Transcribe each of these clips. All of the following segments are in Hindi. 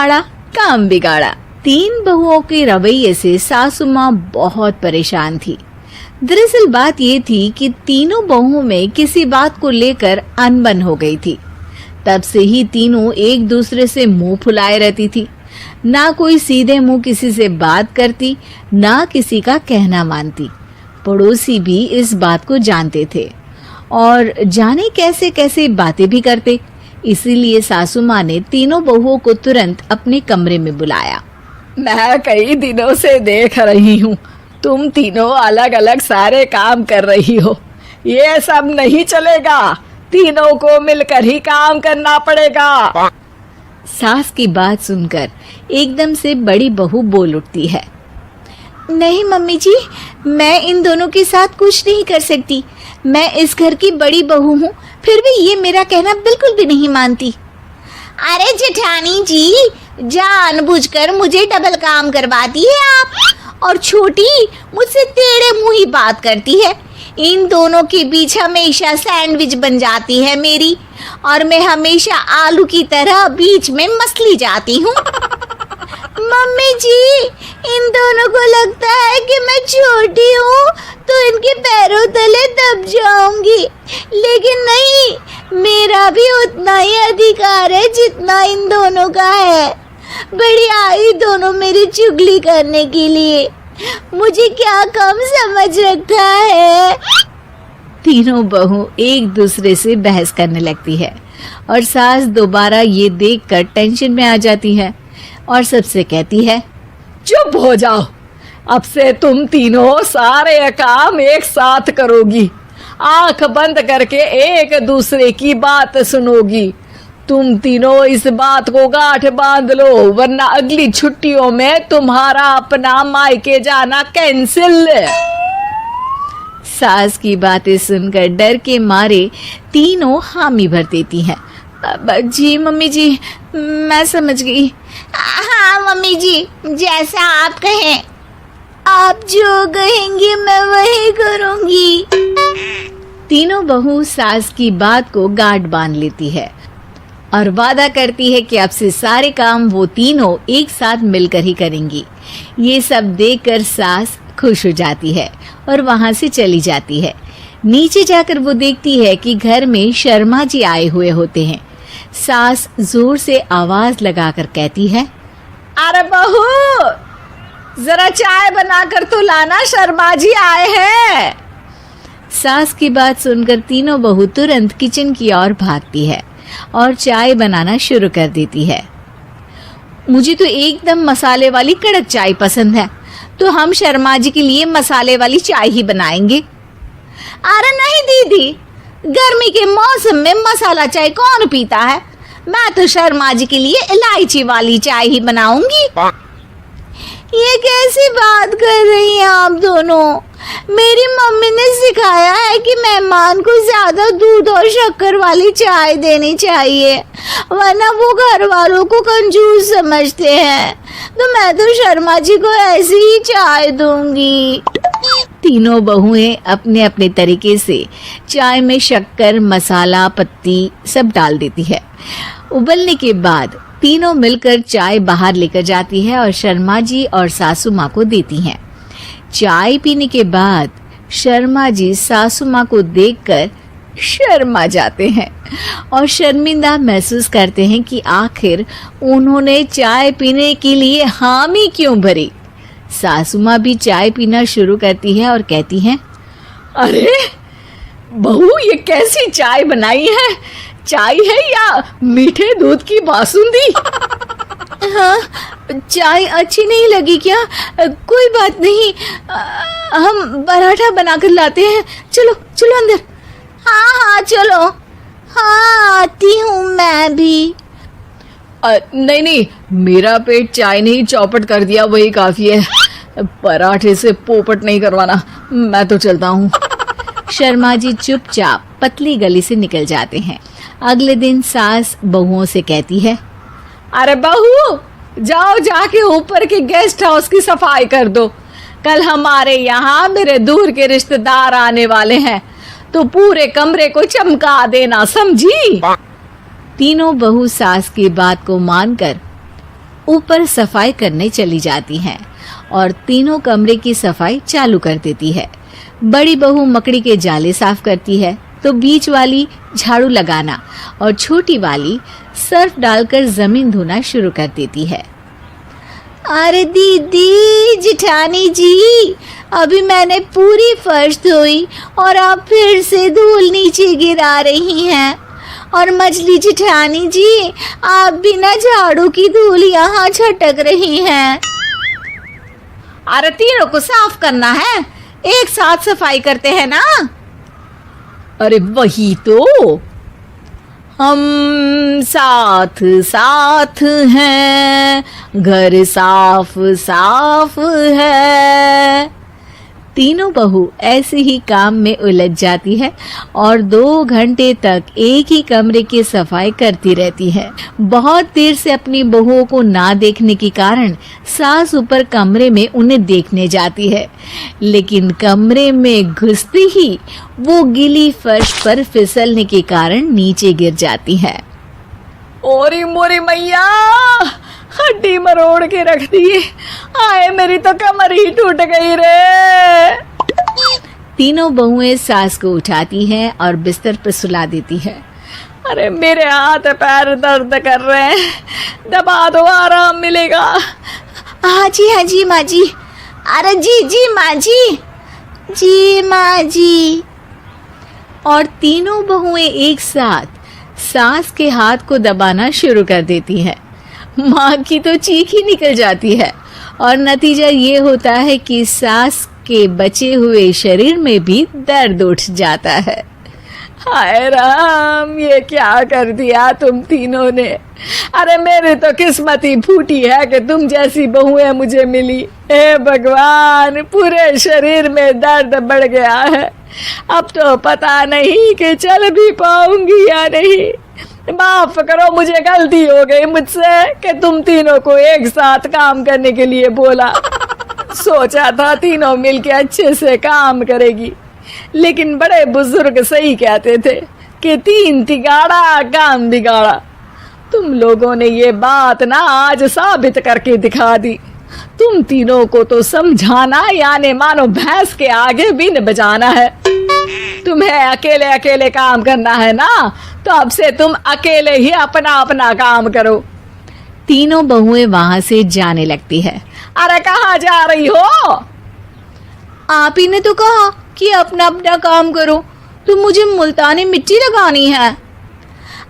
बिगाड़ा काम बिगाड़ा। तीन बहुओं के रवैये से सासू माँ बहुत परेशान थी। दरअसल बात ये थी कि तीनों बहुओं में किसी बात को लेकर अनबन हो गई थी। तब से ही तीनों एक दूसरे से मुंह फुलाए रहती थी। ना कोई सीधे मुंह किसी से बात करती, ना किसी का कहना मानती। पड़ोसी भी इस बात को जानते थे और जाने कैसे कैसे बातें भी करते। इसीलिए सासू माँ ने तीनों बहुओं को तुरंत अपने कमरे में बुलाया। मैं कई दिनों से देख रही हूँ, तुम तीनों अलग अलग सारे काम कर रही हो। ये सब नहीं चलेगा, तीनों को मिलकर ही काम करना पड़ेगा। सास की बात सुनकर एकदम से बड़ी बहू बोल उठती है। नहीं मम्मी जी, मैं इन दोनों के साथ कुछ नहीं कर सकती। मैं इस घर की बड़ी बहू हूँ, फिर भी ये मेरा कहना बिल्कुल भी नहीं मानती। अरे जेठानी जी, जानबूझकर मुझे डबल काम करवाती है आप। और छोटी मुझसे टेढ़े मुंह ही बात करती है। इन दोनों के बीच हमेशा सैंडविच बन जाती है मेरी, और मैं हमेशा आलू की तरह बीच में मसली जाती हूँ। मम्मी जी, इन दोनों को लगता है कि मैं छोटी हूँ तो इनके पैरों तले दब जाऊंगी, लेकिन नहीं, मेरा भी उतना ही अधिकार है जितना इन दोनों का है। बढ़िया आई दोनों मेरी चुगली करने के लिए, मुझे क्या कम समझ रखा है। तीनों बहू एक दूसरे से बहस करने लगती है और सास दोबारा ये देखकर टेंशन में आ जाती है और सबसे कहती है, चुप हो जाओ, अब से तुम तीनों सारे काम एक साथ करोगी। आंख बंद करके एक दूसरे की बात सुनोगी। तुम तीनों इस बात को गांठ बांध लो, वरना अगली छुट्टियों में तुम्हारा अपना मायके जाना कैंसिल। सास की बातें सुनकर डर के मारे तीनों हामी भर देती हैं। जी मम्मी जी, मैं समझ गई। हाँ मम्मी जी, जैसा आप कहें। आप जो कहेंगी मैं वही करूंगी। तीनों बहू सास की बात को गांठ बांध लेती है और वादा करती है कि अब से सारे काम वो तीनों एक साथ मिलकर ही करेंगी। ये सब देखकर सास खुश हो जाती है और वहां से चली जाती है। नीचे जाकर वो देखती है कि घर में शर्मा जी आए हुए होते हैं। सास जोर से आवाज लगाकर कहती है, अरे बहू, जरा चाय बनाकर तो लाना, शर्मा जी आए हैं। सास की बात सुनकर तीनों बहू तुरंत किचन की ओर भागती है और चाय बनाना शुरू कर देती है। मुझे तो एकदम मसाले वाली कड़क चाय पसंद है, तो हम शर्मा जी के लिए मसाले वाली चाय ही बनाएंगे। अरे नहीं दीदी, गर्मी के मौसम में मसाला चाय कौन पीता है? मैं तो शर्मा जी के लिए इलायची वाली चाय ही बनाऊंगी। ये कैसी बात कर रही हैं आप दोनों? मेरी मम्मी ने सिखाया है कि मेहमान को ज्यादा दूध और शक्कर वाली चाय देनी चाहिए, वरना वो घर वालों को कंजूस समझते हैं। तो मैं तो शर्मा जी को ऐसी ही चाय दूंगी। तीनों बहुएं अपने अपने तरीके से चाय में शक्कर, मसाला, पत्ती सब डाल देती है। उबलने के बाद तीनों मिलकर चाय बाहर लेकर जाती है और शर्मा जी और सासू माँ को देती हैं। चाय पीने के बाद शर्मा जी सासू माँ को देखकर शर्मा जाते हैं और शर्मिंदा महसूस करते हैं कि आखिर उन्होंने चाय पीने के लिए हामी क्यों भरी। सासू माँ भी चाय पीना शुरू करती है और कहती हैं, अरे बहू, ये कैसी चाय बनाई है? चाय है या मीठे दूध की बासुंदी? हाँ, चाय अच्छी नहीं लगी क्या? कोई बात नहीं, हम पराठा बनाकर लाते हैं। चलो चलो अंदर। हाँ हाँ चलो, हाँ आती हूँ मैं भी। नहीं नहीं, मेरा पेट चाय ने ही चौपट कर दिया, वही काफी है। पराठे से पोपट नहीं करवाना, मैं तो चलता हूँ। शर्मा जी चुपचाप पतली गली से निकल जाते हैं। अगले दिन सास बहुओं से कहती है, अरे बहू, जाओ जाके ऊपर के गेस्ट हाउस की सफाई कर दो। कल हमारे यहाँ मेरे दूर के रिश्तेदार आने वाले हैं, तो पूरे कमरे को चमका देना, समझी? तीनों बहू सास की बात को मानकर ऊपर सफाई करने चली जाती हैं और तीनों कमरे की सफाई चालू कर देती है। बड़ी बहू मकड़ी के जाले साफ करती है तो बीच वाली झाड़ू लगाना और छोटी वाली सर्फ डालकर जमीन धोना शुरू कर देती है। अरे दीदी जेठानी जी, अभी मैंने पूरी फर्श धोई और आप फिर से धूल नीचे गिरा रही हैं। और मछली जेठानी जी, आप बिना झाड़ू की धूल यहाँ छटक रही हैं। अरे तीनों को साफ करना है, एक साथ सफाई करते हैं ना। अरे वही तो, हम साथ साथ हैं, घर साफ साफ है। तीनों बहू ऐसे ही काम में उलझ जाती है और 2 घंटे तक एक ही कमरे की सफाई करती रहती है। बहुत देर से अपनी बहुओं को ना देखने के कारण सास ऊपर कमरे में उन्हें देखने जाती है, लेकिन कमरे में घुसते ही वो गीली फर्श पर फिसलने के कारण नीचे गिर जाती है। ओरी मोरी मैया, हड्डी मरोड़ के रख दी। आए मेरी तो कमर ही टूट गई रे। तीनों बहुएं सास को उठाती हैं और बिस्तर पर सुला देती है। अरे मेरे हाथ पैर दर्द कर रहे हैं, दबा दो आराम मिलेगा। हाँ जी माँ जी। अरे जी माँ जी, जी माँ जी। और तीनों बहुएं एक साथ सास के हाथ को दबाना शुरू कर देती हैं। माँ की तो चीख ही निकल जाती है और नतीजा ये होता है कि सास के बचे हुए शरीर में भी दर्द उठ जाता है। हाय राम, ये क्या कर दिया तुम तीनों ने। अरे मेरी तो किस्मत ही फूटी है कि तुम जैसी बहुएं मुझे मिली। हे भगवान, पूरे शरीर में दर्द बढ़ गया है। अब तो पता नहीं कि चल भी पाऊंगी या नहीं। माफ करो, मुझे गलती हो गई मुझसे कि तुम तीनों को एक साथ काम करने के लिए बोला। सोचा था तीनों मिलके अच्छे से काम करेगी, लेकिन बड़े बुजुर्ग सही कहते थे कि 3 तिगाड़ा काम बिगाड़ा। तुम लोगों ने ये बात ना आज साबित करके दिखा दी। तुम तीनों को तो समझाना यानी मानो भैंस के आगे बीन बजाना है। तुम्हें अकेले अकेले काम करना है ना, तो अब से तुम अकेले ही अपना अपना काम करो। तीनों बहुएं वहां से जाने लगती है। अरे कहाँ जा रही हो? आप ही ने तो कहा कि अपना अपना काम करो, तो मुझे मुल्तानी मिट्टी लगानी है।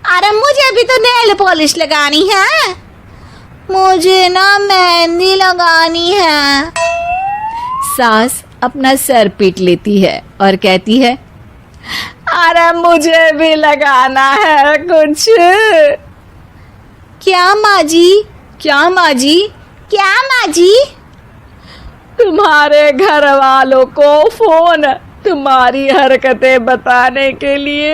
अरे मुझे भी तो नेल पॉलिश लगानी है। मुझे ना मेहंदी लगानी है। सास अपना सर पीट लेती है और कहती है, अरे मुझे भी लगाना है कुछ। क्या माँ जी? क्या माँ जी? क्या माँ जी? तुम्हारे घर वालों को फोन तुम्हारी हरकतें बताने के लिए।